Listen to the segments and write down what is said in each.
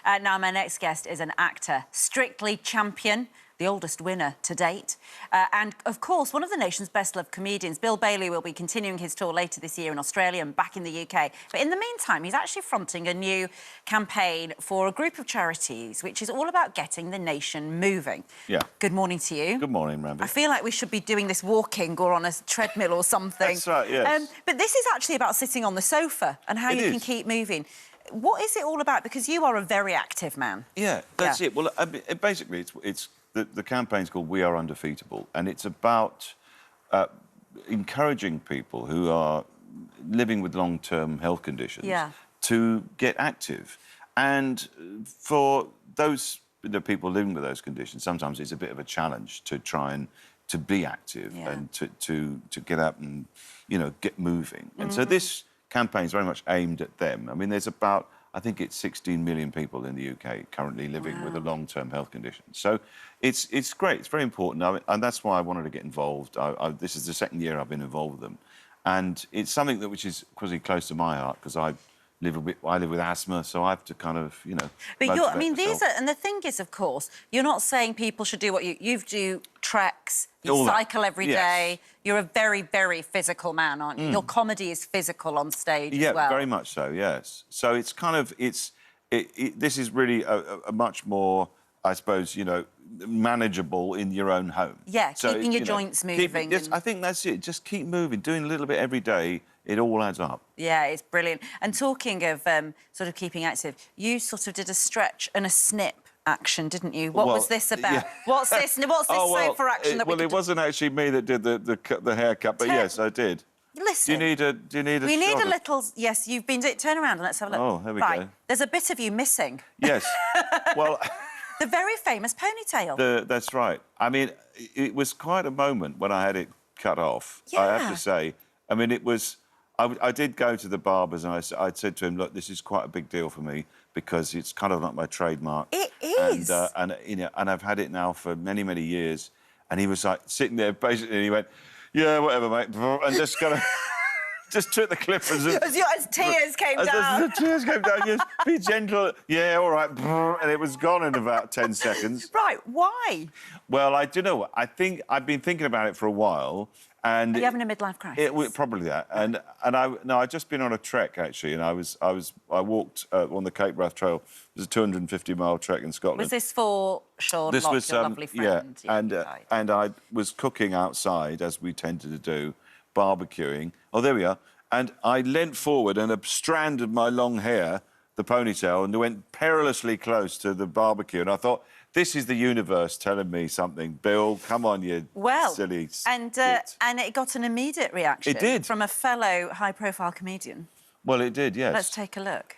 Now, my next guest is an actor, Strictly champion, the oldest winner to date. And, of course, one of the nation's best-loved comedians. Bill Bailey will be continuing his tour later this year in Australia and back in the UK. But in the meantime, he's actually fronting a new campaign for a group of charities, which is all about getting the nation moving. Yeah. Good morning to you. Good morning, Rambi. I feel like we should be doing this walking or on a treadmill or something. That's right, yes. But this is actually about sitting on the sofa and how you can keep moving. What is it all about? Because you are a very active man. Yeah, that's it. Well, basically, it's the campaign's called We Are Undefeatable, and it's about encouraging people who are living with long-term health conditions to get active. And for those people living with those conditions, sometimes it's a bit of a challenge to try and to be active and to get up and, you know, get moving. And so this campaign is very much aimed at them. I mean, there's about, I think it's 16 million people in the UK currently living with a long-term health condition. So it's great. It's very important. And that's why I wanted to get involved. This is the second year I've been involved with them. And it's something which is pretty close to my heart because I live with asthma, so I have to kind of, you know. But I mean, and the thing is, of course, you're not saying people should do what you do treks, you cycle every day. You're a very, very physical man, aren't you? Your comedy is physical on stage as well. Yeah, very much so, yes. So it's kind of, this is really a much more, I suppose, you know, manageable in your own home. Yeah, so, keeping your joints moving. I think that's it. Just keep moving, doing a little bit every day. It all adds up. Yeah, it's brilliant. And talking of sort of keeping active, you sort of did a stretch and a snip action, didn't you? What was this about? Yeah. What's this sofa action that we it wasn't actually me that did the haircut, but yes, I did. Listen. Do you need a We need a little... Yes, you've been... Turn around and let's have a look. Oh, there we go. There's a bit of you missing. Yes. Well... The very famous ponytail. That's right. I mean, it was quite a moment when I had it cut off, I have to say. I mean, it was... I did go to the barbers and I said to him, look, this is quite a big deal for me because it's kind of like my trademark. It is. And you know, and I've had it now for many, many years. And he was like sitting there basically and he went, yeah, whatever, mate. And just kind of... just took the clippers. As tears came down. The tears came down, yes. Be gentle. Yeah, all right. And it was gone in about 10 seconds. Right, why? Well, I don't know. I think I've been thinking about it for a while. And are you having a midlife crisis? Probably that. And I'd just been on a trek, actually, and I walked on the Cape Wrath Trail. It was a 250-mile trek in Scotland. Was this for Sean Locke, your lovely friend? Yeah, and I was cooking outside, as we tended to do, barbecuing. Oh, there we are. And I leant forward and a strand of my long hair, the ponytail, and went perilously close to the barbecue. And I thought, this is the universe telling me something. Bill, come on, you silly and it got an immediate reaction. It did. From a fellow high-profile comedian. Well, it did, yes. Let's take a look.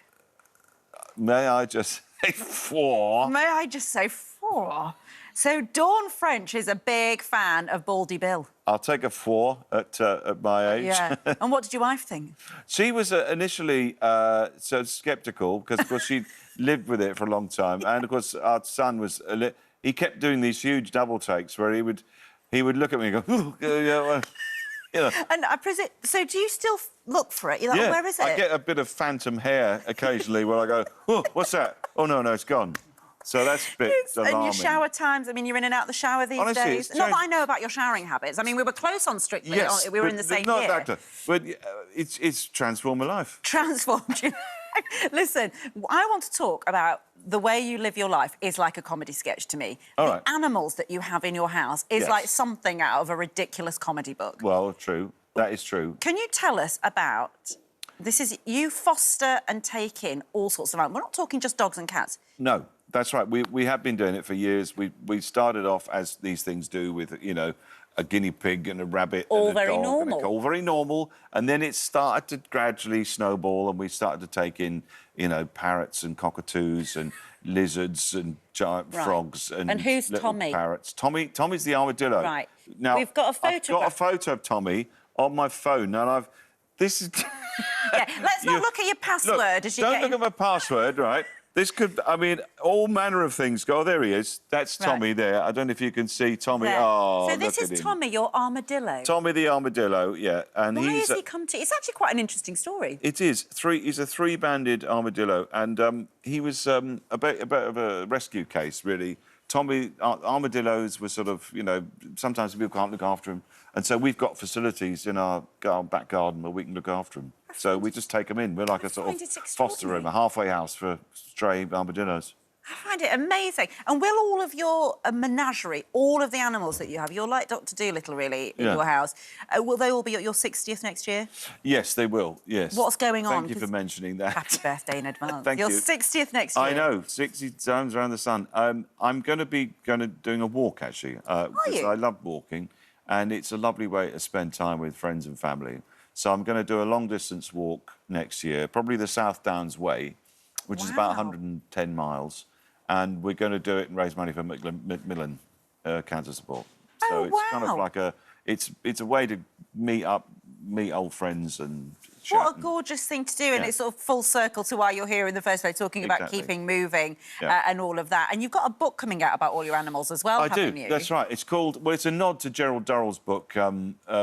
May I just say four? May I just say four? So Dawn French is a big fan of Baldy Bill. I'll take a 4 at my age. Yeah. And what did your wife think? She was initially so sceptical because, of course, she lived with it for a long time, and of course, our son was. He kept doing these huge double takes where he would look at me and go, yeah, you know. And I presume. So do you still look for it? You're like, where is it? I get a bit of phantom hair occasionally where I go, oh, what's that? Oh no, it's gone. So that's a bit alarming. And your shower times, I mean, you're in and out the shower these days. Not that I know about your showering habits. I mean, we were close on Strictly. Yes, we were in the same year. Doctor, but it's transformed my life. Transformed you. Listen, I want to talk about the way you live your life is like a comedy sketch to me. The animals that you have in your house is like something out of a ridiculous comedy book. Well, true. That is true. Can you tell us about... This is... You foster and take in all sorts of animals. We're not talking just dogs and cats. No. That's right. We have been doing it for years. We started off, as these things do, with, you know, a guinea pig and a rabbit all and a very dog normal. All very normal. And then it started to gradually snowball and we started to take in, you know, parrots and cockatoos and lizards and giant frogs and who's Tommy? Parrots. Tommy's the armadillo. Right. Now, we've got a photo. I've got a photo of Tommy on my phone and this is... Yeah, let's not look at your password as you Don't look at my password, right? This could, I mean, all manner of things go. Oh, there he is. That's Tommy there. I don't know if you can see Tommy. There. Oh, so this look is at him. Tommy, your armadillo. Tommy the armadillo, yeah. And Why he's has he come to... It's actually quite an interesting story. It is. He's a three-banded armadillo, and he was a bit of a rescue case, really. Tommy, armadillos were sort of, you know, sometimes people can't look after them, and so we've got facilities in our back garden where we can look after them. So we just take them in. We're like a sort of foster home, a halfway house for stray armadillos. I find it amazing. And will all of your menagerie, all of the animals that you have, you're like Dr. Dolittle, really, in your house, will they all be at your 60th next year? Yes, they will, yes. What's going on? Thank you for mentioning that. Happy birthday in advance. Thank your you. 60th next year. I know, 60 times around the sun. I'm going to be doing a walk, actually. Because I love walking, and it's a lovely way to spend time with friends and family. So I'm going to do a long-distance walk next year, probably the South Downs Way, which is about 110 miles. And we're going to do it and raise money for Macmillan Cancer Support. So it's kind of like it's a way to meet old friends and chat. What a gorgeous thing to do, and it's sort of full circle to why you're here in the first place, talking about keeping moving and all of that. And you've got a book coming out about all your animals as well, haven't you? That's right. It's called, well, it's a nod to Gerald Durrell's book,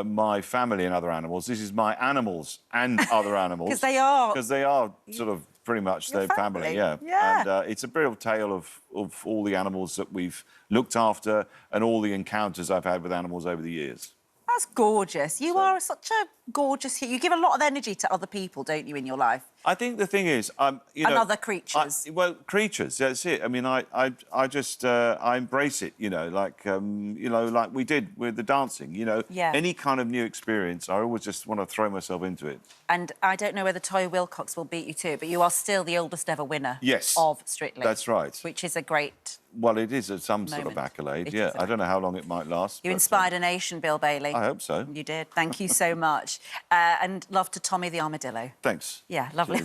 My Family and Other Animals. This is My Animals and Other Animals. Because they are... Because they are sort of pretty much their family, yeah. And it's a real tale of all the animals that we've looked after and all the encounters I've had with animals over the years. That's gorgeous. You are such a gorgeous... You give a lot of energy to other people, don't you, in your life? I think the thing is, you know... And other creatures. Well, creatures, that's it. I mean, I just I embrace it, you know, like we did with the dancing, you know. Yeah. Any kind of new experience, I always just want to throw myself into it. And I don't know whether Toy Wilcox will beat you to it, but you are still the oldest ever winner of Strictly. That's right. Which is a great... Well, it is some sort of accolade, yeah. I don't know how long it might last. You inspired a nation, Bill Bailey. I hope so. You did. Thank you so much. And love to Tommy the armadillo. Thanks. Yeah, lovely.